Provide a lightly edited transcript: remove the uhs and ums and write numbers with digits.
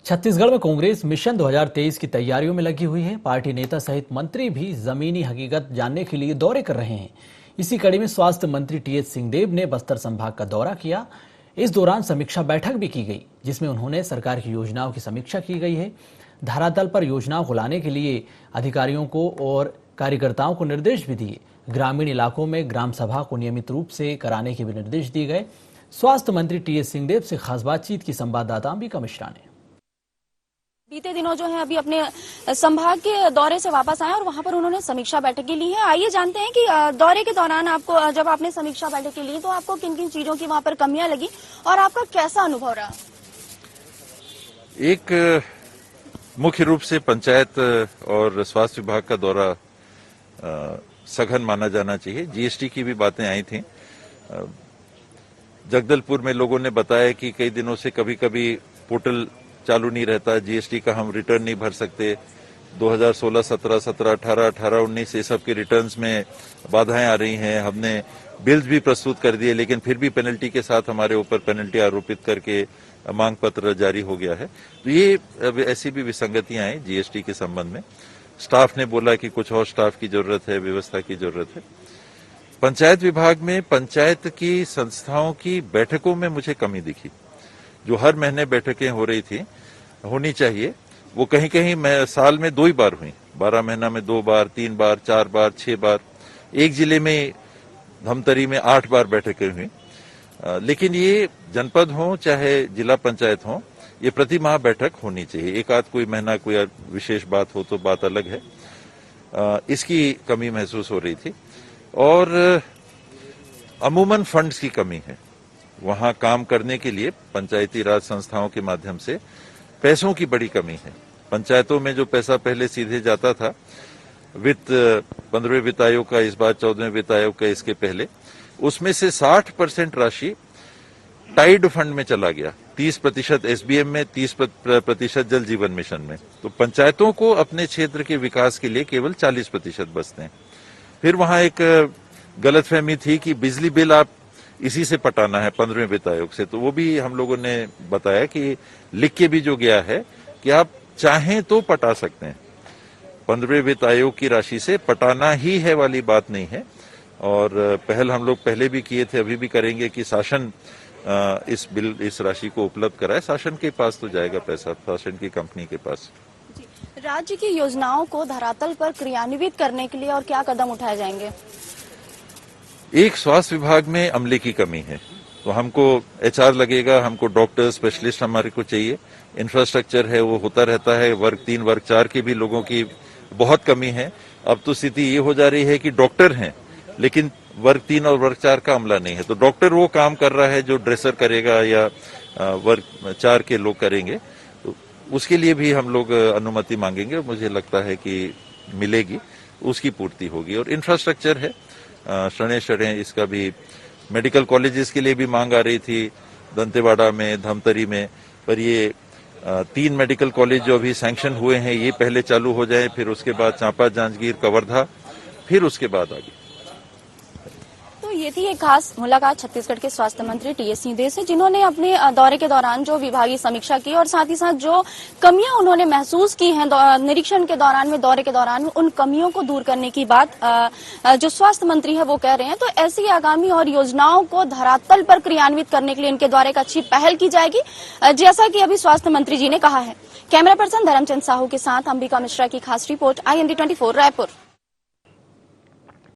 छत्तीसगढ़ में कांग्रेस मिशन 2023 की तैयारियों में लगी हुई है। पार्टी नेता सहित मंत्री भी जमीनी हकीकत जानने के लिए दौरे कर रहे हैं। इसी कड़ी में स्वास्थ्य मंत्री टीएस सिंहदेव ने बस्तर संभाग का दौरा किया। इस दौरान समीक्षा बैठक भी की गई, जिसमें उन्होंने सरकार की योजनाओं की समीक्षा की गई है। धरातल पर योजनाओं को लाने के लिए अधिकारियों को और कार्यकर्ताओं को निर्देश भी दिए। ग्रामीण इलाकों में ग्राम सभा को नियमित रूप से कराने के भी निर्देश दिए गए। स्वास्थ्य मंत्री टीएस सिंहदेव से खास बातचीत की संवाददाता अंबिका मिश्रा ने। बीते दिनों जो है अभी अपने संभाग के दौरे से वापस आए और वहां पर उन्होंने समीक्षा बैठक की ली है। आइए जानते हैं कि दौरे के दौरान आपको, जब आपने समीक्षा बैठक की ली, तो आपको किन किन चीजों की वहां पर कमियां लगी और आपका कैसा अनुभव रहा? एक मुख्य रूप से पंचायत और स्वास्थ्य विभाग का दौरा सघन माना जाना चाहिए। जीएसटी की भी बातें आई थी। जगदलपुर में लोगों ने बताया कि कई दिनों से कभी कभी पोर्टल चालू नहीं रहता, जीएसटी का हम रिटर्न नहीं भर सकते। 2016, 17, 17, 18, 19 ये सब के रिटर्न्स में बाधाएं आ रही हैं। हमने बिल्स भी प्रस्तुत कर दिए, लेकिन फिर भी पेनल्टी के साथ हमारे ऊपर पेनल्टी आरोपित करके मांग पत्र जारी हो गया है। तो ये ऐसी भी विसंगतियां हैं जीएसटी के संबंध में। स्टाफ ने बोला कि कुछ और स्टाफ की जरूरत है, व्यवस्था की जरूरत है। पंचायत विभाग में पंचायत की संस्थाओं की बैठकों में मुझे कमी दिखी। जो हर महीने बैठकें हो रही थी, होनी चाहिए, वो कहीं कहीं साल में 2 ही बार हुई। 12 महीना में 2 बार, 3 बार, 4 बार, 6 बार। एक जिले में धमतरी में 8 बार बैठकें हुई। लेकिन ये जनपद हो चाहे जिला पंचायत हो, ये प्रति माह बैठक होनी चाहिए। एक आध कोई महीना कोई विशेष बात हो तो बात अलग है। इसकी कमी महसूस हो रही थी। और अमूमन फंड्स की कमी है। वहां काम करने के लिए पंचायती राज संस्थाओं के माध्यम से पैसों की बड़ी कमी है। पंचायतों में जो पैसा पहले सीधे जाता था, वित्त 15वें वित्त आयोग का, इस बार 14वें वित्त आयोग का, इसके पहले, उसमें से 60% राशि टाइड फंड में चला गया। 30% एसबीएम में, 30% जल जीवन मिशन में। तो पंचायतों को अपने क्षेत्र के विकास के लिए केवल 40% बचते हैं। फिर वहां एक गलतफहमी थी कि बिजली बिल आप इसी से पटाना है 15वें वित्त आयोग से। तो वो भी हम लोगों ने बताया कि लिख के भी जो गया है कि आप चाहें तो पटा सकते हैं। 15वें वित्त आयोग की राशि से पटाना ही है वाली बात नहीं है। और पहल हम लोग पहले भी किए थे, अभी भी करेंगे कि शासन इस राशि को उपलब्ध कराए। शासन के पास तो जाएगा पैसा, शासन की कंपनी के पास। राज्य की योजनाओं को धरातल पर क्रियान्वित करने के लिए और क्या कदम उठाए जाएंगे? एक, स्वास्थ्य विभाग में अमले की कमी है, तो हमको एचआर लगेगा, हमको डॉक्टर स्पेशलिस्ट हमारे को चाहिए। इंफ्रास्ट्रक्चर है वो होता रहता है। वर्ग 3 वर्ग 4 के भी लोगों की बहुत कमी है। अब तो स्थिति ये हो जा रही है कि डॉक्टर हैं लेकिन वर्ग 3 और वर्ग 4 का अमला नहीं है। तो डॉक्टर वो काम कर रहा है जो ड्रेसर करेगा या वर्ग 4 के लोग करेंगे। तो उसके लिए भी हम लोग अनुमति मांगेंगे। मुझे लगता है कि मिलेगी, उसकी पूर्ति होगी। और इंफ्रास्ट्रक्चर है, शरणे इसका भी, मेडिकल कॉलेजेस के लिए भी मांग आ रही थी दंतेवाड़ा में, धमतरी में। पर ये 3 मेडिकल कॉलेज जो अभी सैंक्शन हुए हैं, ये पहले चालू हो जाए, फिर उसके बाद चांपा, जांजगीर, कवर्धा, फिर उसके बाद आगे। तो ये थी एक खास मुलाकात छत्तीसगढ़ के स्वास्थ्य मंत्री टीएस सिंहदेव से, जिन्होंने अपने दौरे के दौरान जो विभागीय समीक्षा की और साथ ही साथ जो कमियां उन्होंने महसूस की हैं निरीक्षण के दौरान में, दौरे के दौरान, उन कमियों को दूर करने की बात जो स्वास्थ्य मंत्री है वो कह रहे हैं। तो ऐसी आगामी और योजनाओं को धरातल पर क्रियान्वित करने के लिए इनके द्वारा एक अच्छी पहल की जाएगी, जैसा कि अभी स्वास्थ्य मंत्री जी ने कहा है। कैमरा पर्सन धर्मचंद साहू के साथ अंबिका मिश्रा की खास रिपोर्ट, IND 24 रायपुर।